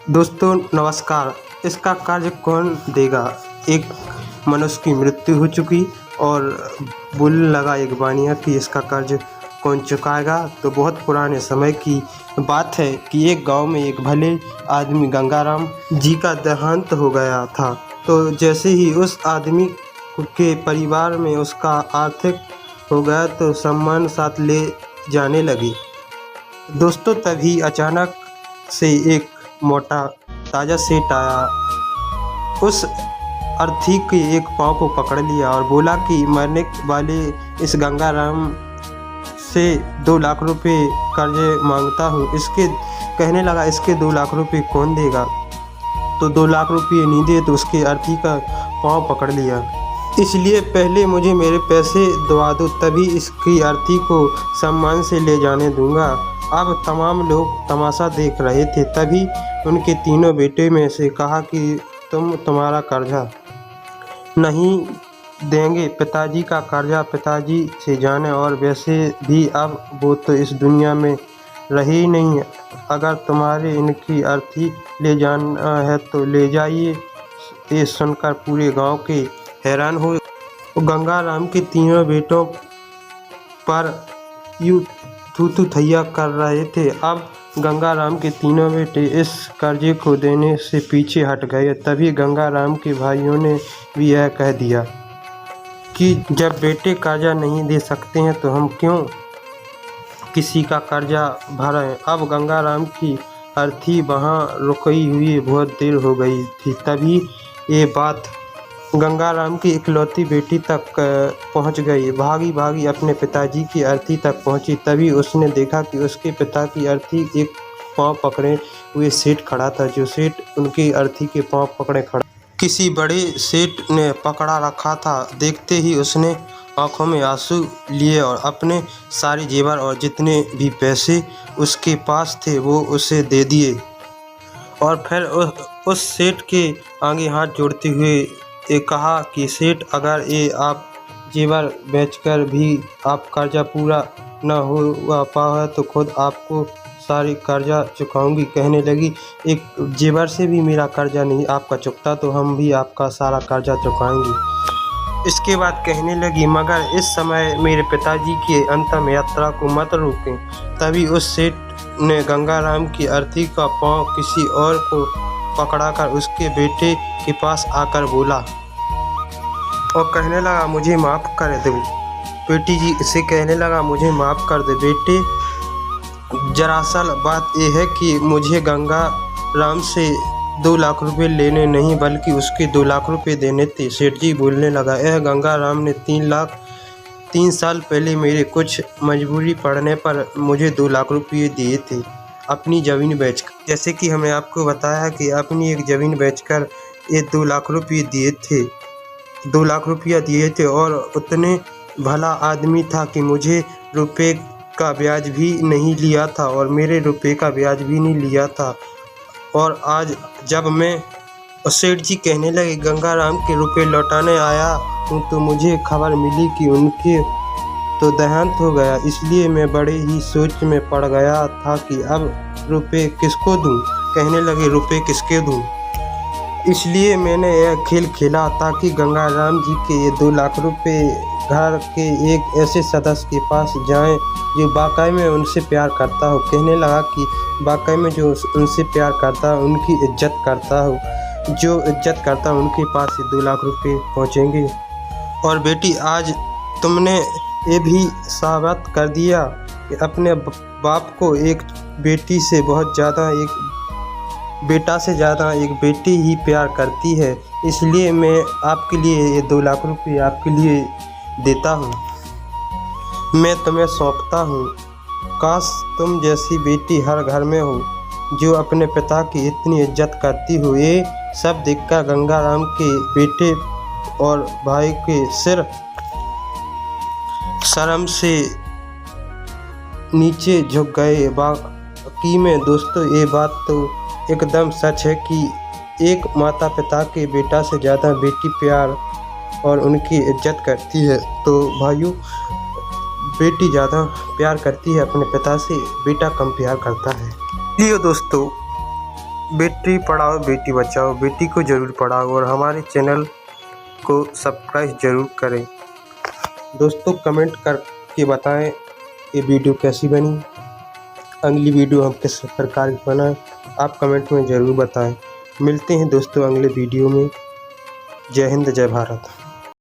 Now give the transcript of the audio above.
दोस्तों नमस्कार। इसका कार्य कौन देगा? एक मनुष्य की मृत्यु हो चुकी और बोलने लगा एक बानिया कि इसका कर्ज कौन चुकाएगा। तो बहुत पुराने समय की बात है कि एक गांव में एक भले आदमी गंगाराम जी का देहांत हो गया था। तो जैसे ही उस आदमी के परिवार में उसका आर्थिक हो गया तो सम्मान साथ ले जाने लगे। दोस्तों तभी अचानक से एक मोटा ताजा सेठ आया। उस अर्थी के एक पाँव को पकड़ लिया और बोला कि मरने वाले इस गंगाराम से 2 लाख रुपए कर्जे मांगता हूँ। इसके कहने लगा इसके 2 लाख रुपए कौन देगा? तो 2 लाख रुपये नहीं दे तो उसके अर्थी का पाँव पकड़ लिया। इसलिए पहले मुझे मेरे पैसे दवा दो, तभी इसकी अर्थी को सम्मान से ले जाने दूंगा। अब तमाम लोग तमाशा देख रहे थे। तभी उनके तीनों बेटे में से कहा कि तुम्हारा कर्जा नहीं देंगे। पिताजी का कर्जा पिताजी से जाने, और वैसे भी अब वो तो इस दुनिया में रहे ही नहीं। अगर तुम्हारे इनकी अर्थी ले जाना है तो ले जाइए। ये सुनकर पूरे गांव के हैरान हुए। गंगाराम के तीनों बेटों पर यूँ थू थैया कर रहे थे। अब गंगाराम के तीनों बेटे इस कर्जे को देने से पीछे हट गए। तभी गंगाराम के भाइयों ने भी यह कह दिया कि जब बेटे कर्जा नहीं दे सकते हैं तो हम क्यों किसी का कर्जा भरें। अब गंगाराम की अर्थी वहाँ रुकी हुई बहुत देर हो गई थी। तभी ये बात गंगाराम की इकलौती बेटी तक पहुंच गई। भागी भागी अपने पिताजी की अर्थी तक पहुंची। तभी उसने देखा कि उसके पिता की अर्थी एक पाँव पकड़े हुए सेठ खड़ा था। जो सेठ उनकी अर्थी के पाँव पकड़े खड़ा किसी बड़े सेठ ने पकड़ा रखा था। देखते ही उसने आंखों में आंसू लिए और अपने सारे जेवर और जितने भी पैसे उसके पास थे वो उसे दे दिए। और फिर उस सेठ के आगे हाथ जोड़ते हुए ये कहा कि सेठ, अगर ये आप जेवर बेचकर भी आप कर्जा पूरा न हो पाए तो खुद आपको सारी कर्जा चुकाऊंगी। कहने लगी, एक जेवर से भी मेरा कर्जा नहीं आपका चुकता तो हम भी आपका सारा कर्जा चुकाएंगे। इसके बाद कहने लगी, मगर इस समय मेरे पिताजी की अंतिम यात्रा को मत रोकें। तभी उस सेठ ने गंगाराम की अर्थी का पाँव किसी और को पकड़ाकर उसके बेटे के पास आकर बोला और कहने लगा, मुझे माफ़ कर दो। बेटी जी इसे कहने लगा, मुझे माफ़ कर दे बेटे। दरअसल बात यह है कि मुझे गंगाराम से 2 लाख रुपए लेने नहीं बल्कि उसके 2 लाख रुपए देने थे। सेठ जी बोलने लगा, यह गंगाराम ने 3 साल पहले मेरे कुछ मजबूरी पड़ने पर मुझे 2 लाख रुपये दिए थे अपनी ज़मीन बेचकर। जैसे कि हमने आपको बताया कि अपनी एक ज़मीन बेचकर ये 2 लाख रुपये दिए थे। 2 लाख रुपया दिए थे और उतने भला आदमी था कि मुझे रुपए का ब्याज भी नहीं लिया था और मेरे रुपए का ब्याज भी नहीं लिया था। और आज जब मैं सेठ जी कहने लगे गंगाराम के रुपए लौटाने आया हूँ तो मुझे खबर मिली कि उनके तो देहांत हो गया। इसलिए मैं बड़े ही सोच में पड़ गया था कि अब रुपए किसको दूँ। कहने लगे, रुपए किसके दूँ? इसलिए मैंने यह खेल खेला ताकि गंगाराम जी के ये 2 लाख रुपए घर के एक ऐसे सदस्य के पास जाएं जो वाकई में उनसे प्यार करता हो। कहने लगा कि वाकई में जो उनसे प्यार करता है, उनकी इज्जत करता हो, जो इज्जत करता है उनके पास ये 2 लाख रुपए पहुँचेंगे। और बेटी, आज तुमने ये भी साबित कर दिया कि अपने बाप को एक बेटी से बहुत ज़्यादा, एक बेटा से ज़्यादा एक बेटी ही प्यार करती है। इसलिए मैं आपके लिए ये 2 लाख रुपये आपके लिए देता हूँ, मैं तुम्हें सौंपता हूँ। काश तुम जैसी बेटी हर घर में हो जो अपने पिता की इतनी इज्जत करती हो। ये सब देखकर गंगाराम के बेटे और भाई के सिर शर्म से नीचे झुक गए। बाकी में दोस्तों ये बात तो एकदम सच है कि एक माता पिता के बेटा से ज़्यादा बेटी प्यार और उनकी इज्जत करती है। तो भाइयों, बेटी ज़्यादा प्यार करती है अपने पिता से, बेटा कम प्यार करता है। इसलिए दोस्तों बेटी पढ़ाओ बेटी बचाओ, बेटी को ज़रूर पढ़ाओ और हमारे चैनल को सब्सक्राइब ज़रूर करें। दोस्तों कमेंट करके बताएं ये वीडियो कैसी बनी, अगली वीडियो हम किस प्रकार की बनाएं, आप कमेंट में ज़रूर बताएं। मिलते हैं दोस्तों अगले वीडियो में। जय हिंद जय भारत।